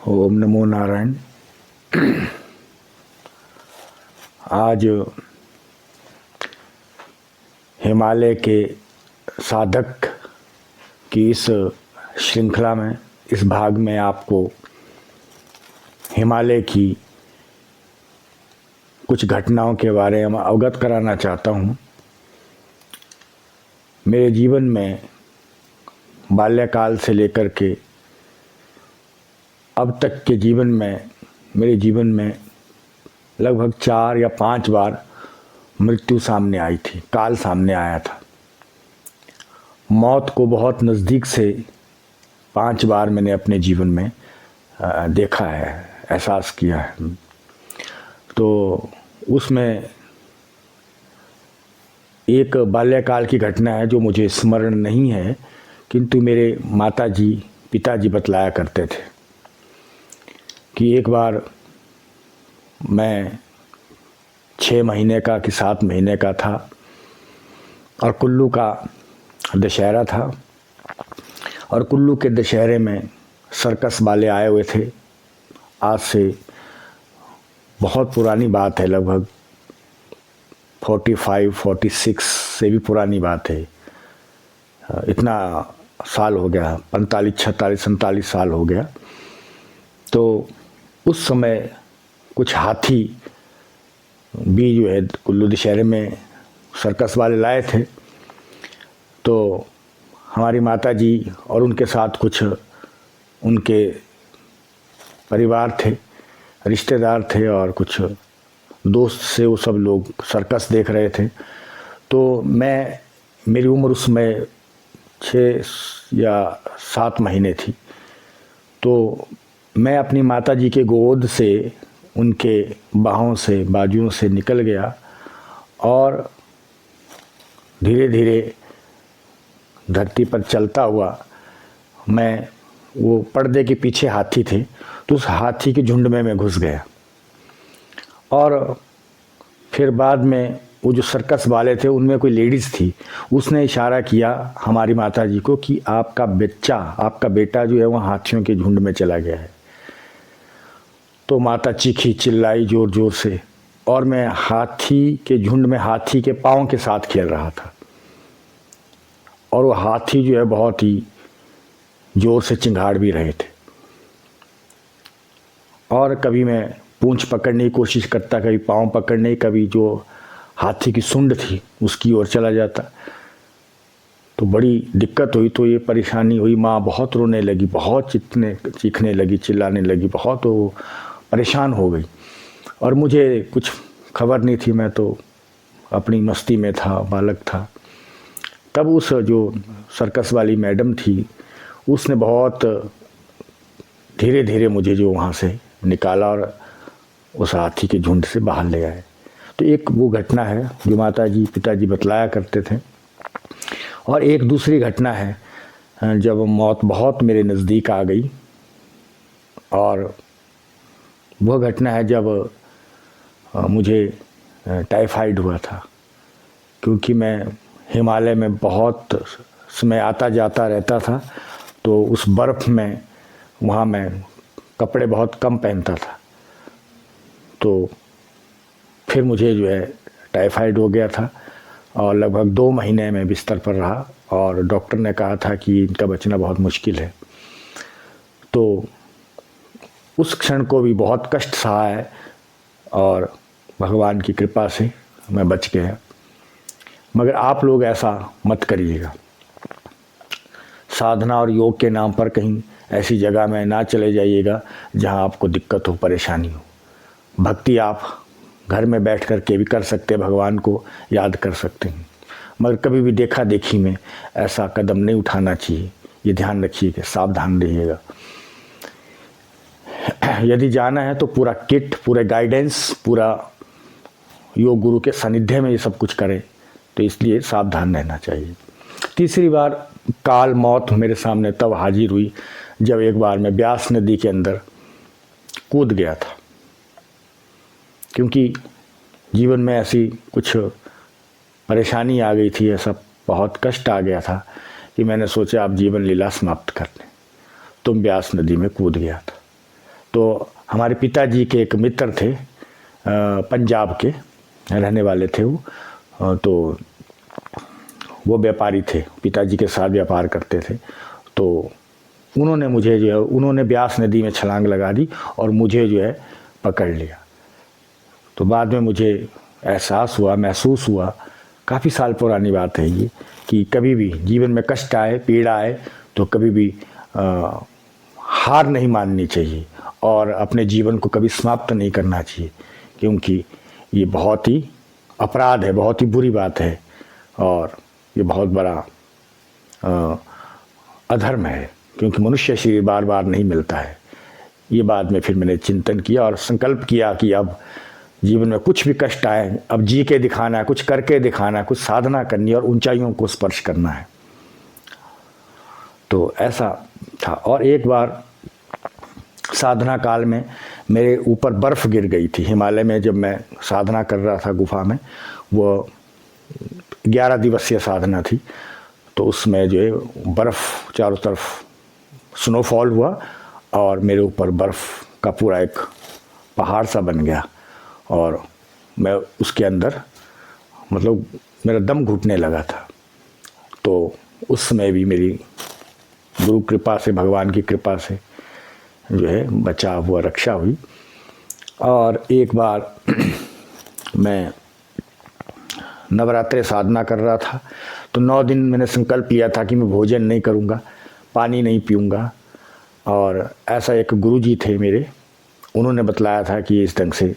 ओम नमो नारायण। आज हिमालय के साधक की इस श्रृंखला में, इस भाग में आपको हिमालय की कुछ घटनाओं के बारे में अवगत कराना चाहता हूँ। मेरे जीवन में बाल्यकाल से लेकर के अब तक के जीवन में, मेरे जीवन में लगभग 4 या 5 बार मृत्यु सामने आई थी, काल सामने आया था। मौत को बहुत नज़दीक से 5 बार मैंने अपने जीवन में देखा है, एहसास किया है। तो उसमें एक बाल्यकाल की घटना है जो मुझे स्मरण नहीं है, किंतु मेरे माताजी पिताजी बतलाया करते थे कि एक बार मैं 6 महीने का कि 7 महीने का था और कुल्लू का दशहरा था और कुल्लू के दशहरे में सर्कस वाले आए हुए थे। आज से बहुत पुरानी बात है, लगभग 45-46 से भी पुरानी बात है। इतना साल हो गया, 45-46-47 साल हो गया। तो उस समय कुछ हाथी भी जो है कुल्लू दशहरे में सर्कस वाले लाए थे। तो हमारी माताजी और उनके साथ कुछ उनके परिवार थे, रिश्तेदार थे और कुछ दोस्त से वो सब लोग सर्कस देख रहे थे। तो मेरी उम्र उसमें 6 या 7 महीने थी। तो मैं अपनी माताजी के गोद से, उनके बाहों से, बाजुओं से निकल गया और धीरे धीरे धरती पर चलता हुआ मैं, वो पर्दे के पीछे हाथी थे, तो उस हाथी के झुंड में मैं घुस गया। और फिर बाद में वो जो सर्कस वाले थे उनमें कोई लेडीज़ थी, उसने इशारा किया हमारी माताजी को कि आपका बच्चा, आपका बेटा जो है वो हाथियों के झुंड में चला गया है। तो माता चीखी, चिल्लाई जोर जोर से, और मैं हाथी के झुंड में हाथी के पाँव के साथ खेल रहा था और वो हाथी जो है बहुत ही जोर से चिंगाड़ भी रहे थे। और कभी मैं पूंछ पकड़ने की कोशिश करता, कभी पाँव पकड़ने, कभी जो हाथी की सूंड थी उसकी ओर चला जाता। तो बड़ी दिक्कत हुई, तो ये परेशानी हुई। माँ बहुत रोने लगी, बहुत चीखने लगी, चिल्लाने लगी, बहुत वो परेशान हो गई। और मुझे कुछ खबर नहीं थी, मैं तो अपनी मस्ती में था, बालक था। तब उस जो सर्कस वाली मैडम थी उसने बहुत धीरे धीरे मुझे जो वहाँ से निकाला और उस हाथी के झुंड से बाहर ले आए। तो एक वो घटना है जो माताजी पिताजी बतलाया करते थे। और एक दूसरी घटना है जब मौत बहुत मेरे नज़दीक आ गई, और वह घटना है जब मुझे टाइफाइड हुआ था। क्योंकि मैं हिमालय में बहुत समय आता जाता रहता था, तो उस बर्फ़ में वहाँ मैं कपड़े बहुत कम पहनता था। तो फिर मुझे जो है टाइफाइड हो गया था और लगभग 2 महीने में बिस्तर पर रहा और डॉक्टर ने कहा था कि इनका बचना बहुत मुश्किल है। तो उस क्षण को भी बहुत कष्ट सहा है और भगवान की कृपा से मैं बच गया। मगर आप लोग ऐसा मत करिएगा। साधना और योग के नाम पर कहीं ऐसी जगह में ना चले जाइएगा जहां आपको दिक्कत हो, परेशानी हो। भक्ति आप घर में बैठ कर के भी कर सकते हैं, भगवान को याद कर सकते हैं, मगर कभी भी देखा देखी में ऐसा कदम नहीं उठाना चाहिए। ये ध्यान रखिएगा, सावधान रहिएगा। यदि जाना है तो पूरा किट, पूरे गाइडेंस, पूरा योग गुरु के सानिध्य में ये सब कुछ करें, तो इसलिए सावधान रहना चाहिए। तीसरी बार काल मौत मेरे सामने तब हाजिर हुई जब एक बार मैं ब्यास नदी के अंदर कूद गया था। क्योंकि जीवन में ऐसी कुछ परेशानी आ गई थी, ऐसा बहुत कष्ट आ गया था कि मैंने सोचा अब जीवन लीला समाप्त कर दें। तो ब्यास नदी में कूद गया था। तो हमारे पिताजी के एक मित्र थे, पंजाब के रहने वाले थे वो, तो वो व्यापारी थे, पिताजी के साथ व्यापार करते थे। तो उन्होंने मुझे जो है, उन्होंने ब्यास नदी में छलांग लगा दी और मुझे जो है पकड़ लिया। तो बाद में मुझे एहसास हुआ, महसूस हुआ, काफ़ी साल पुरानी बात है ये, कि कभी भी जीवन में कष्ट आए, पीड़ा आए, तो कभी भी हार नहीं माननी चाहिए और अपने जीवन को कभी समाप्त नहीं करना चाहिए, क्योंकि ये बहुत ही अपराध है, बहुत ही बुरी बात है और ये बहुत बड़ा अधर्म है, क्योंकि मनुष्य शरीर बार बार नहीं मिलता है। ये बाद में फिर मैंने चिंतन किया और संकल्प किया कि अब जीवन में कुछ भी कष्ट आए, अब जी के दिखाना है, कुछ करके दिखाना है, कुछ साधना करनी है और ऊंचाइयों को स्पर्श करना है। तो ऐसा था। और एक बार साधना काल में मेरे ऊपर बर्फ़ गिर गई थी हिमालय में, जब मैं साधना कर रहा था गुफा में। वो 11 दिवसीय साधना थी, तो उसमें जो है बर्फ़ चारों तरफ स्नोफॉल हुआ और मेरे ऊपर बर्फ़ का पूरा एक पहाड़ सा बन गया और मैं उसके अंदर, मतलब मेरा दम घुटने लगा था। तो उस समय भी मेरी गुरु कृपा से, भगवान की कृपा से जो है बचाव हुआ, रक्षा हुई। और एक बार मैं नवरात्रि साधना कर रहा था, तो 9 दिन मैंने संकल्प लिया था कि मैं भोजन नहीं करूँगा, पानी नहीं पीऊँगा। और ऐसा एक गुरुजी थे मेरे, उन्होंने बतलाया था कि इस ढंग से,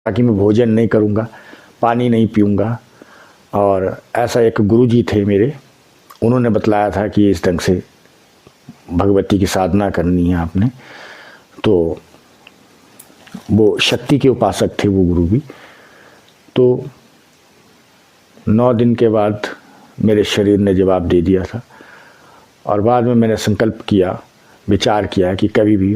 ताकि मैं भोजन नहीं करूँगा, पानी नहीं पीऊँगा। और ऐसा एक गुरुजी थे मेरे, उन्होंने बतलाया था कि इस ढंग से भगवती की साधना करनी है आपने। तो वो शक्ति के उपासक थे वो गुरु भी। तो 9 दिन के बाद मेरे शरीर ने जवाब दे दिया था और बाद में मैंने संकल्प किया, विचार किया कि कभी भी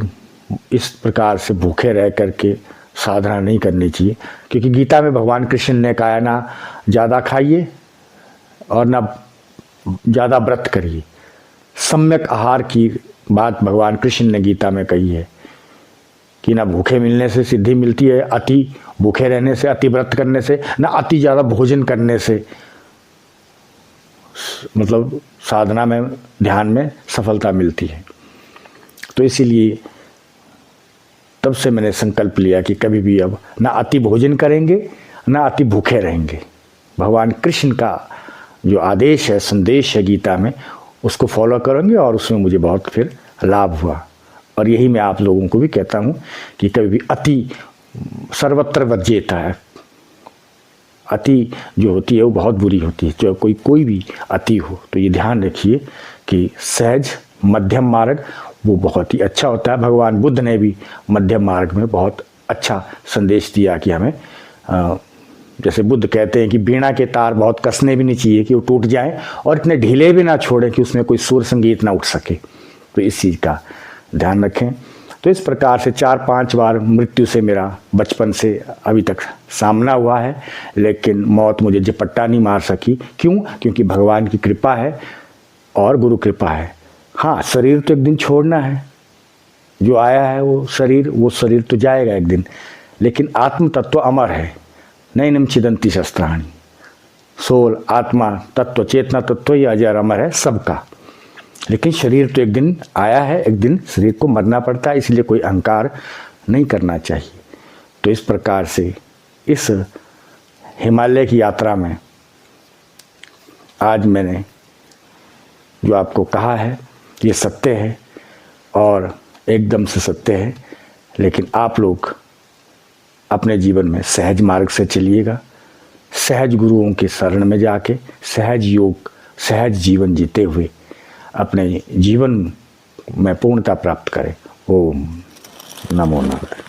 इस प्रकार से भूखे रह करके साधना नहीं करनी चाहिए, क्योंकि गीता में भगवान कृष्ण ने कहा ना ज़्यादा खाइए और ना ज़्यादा व्रत करिए। सम्यक आहार की बात भगवान कृष्ण ने गीता में कही है कि ना भूखे मिलने से सिद्धि मिलती है, अति भूखे रहने से, अति व्रत करने से, ना अति ज़्यादा भोजन करने से, मतलब साधना में, ध्यान में सफलता मिलती है। तो इसीलिए तब से मैंने संकल्प लिया कि कभी भी अब ना अति भोजन करेंगे, ना अति भूखे रहेंगे। भगवान कृष्ण का जो आदेश है, संदेश है गीता में, उसको फॉलो करेंगे और उसमें मुझे बहुत फिर लाभ हुआ। और यही मैं आप लोगों को भी कहता हूँ कि कभी भी अति सर्वत्र वर्ज्यता है। अति जो होती है वो बहुत बुरी होती है, जो कोई भी अति हो। तो ये ध्यान रखिए कि सहज मध्यम मार्ग वो बहुत ही अच्छा होता है। भगवान बुद्ध ने भी मध्यम मार्ग में बहुत अच्छा संदेश दिया कि हमें, जैसे बुद्ध कहते हैं कि बीणा के तार बहुत कसने भी नहीं चाहिए कि वो टूट जाएं और इतने ढीले भी ना छोड़ें कि उसमें कोई सुर संगीत ना उठ सके। तो इस चीज़ का ध्यान रखें। तो इस प्रकार से 4-5 बार मृत्यु से मेरा बचपन से अभी तक सामना हुआ है, लेकिन मौत मुझे झपट्टा नहीं मार सकी। क्यों? क्योंकि भगवान की कृपा है और गुरु कृपा है। हाँ, शरीर तो एक दिन छोड़ना है, जो आया है वो शरीर तो जाएगा एक दिन, लेकिन आत्म तत्व अमर है। नैनम छिदन्ति शस्त्राणि। सोल, आत्मा तत्व, चेतना तत्व ये अजर अमर है सबका। लेकिन शरीर तो एक दिन आया है, एक दिन शरीर को मरना पड़ता है, इसलिए कोई अहंकार नहीं करना चाहिए। तो इस प्रकार से इस हिमालय की यात्रा में आज मैंने जो आपको कहा है ये सत्य है और एकदम से सत्य है। लेकिन आप लोग अपने जीवन में सहज मार्ग से चलिएगा, सहज गुरुओं के शरण में जाके सहज योग, सहज जीवन जीते हुए अपने जीवन में पूर्णता प्राप्त करें। ओम नमो नारायण।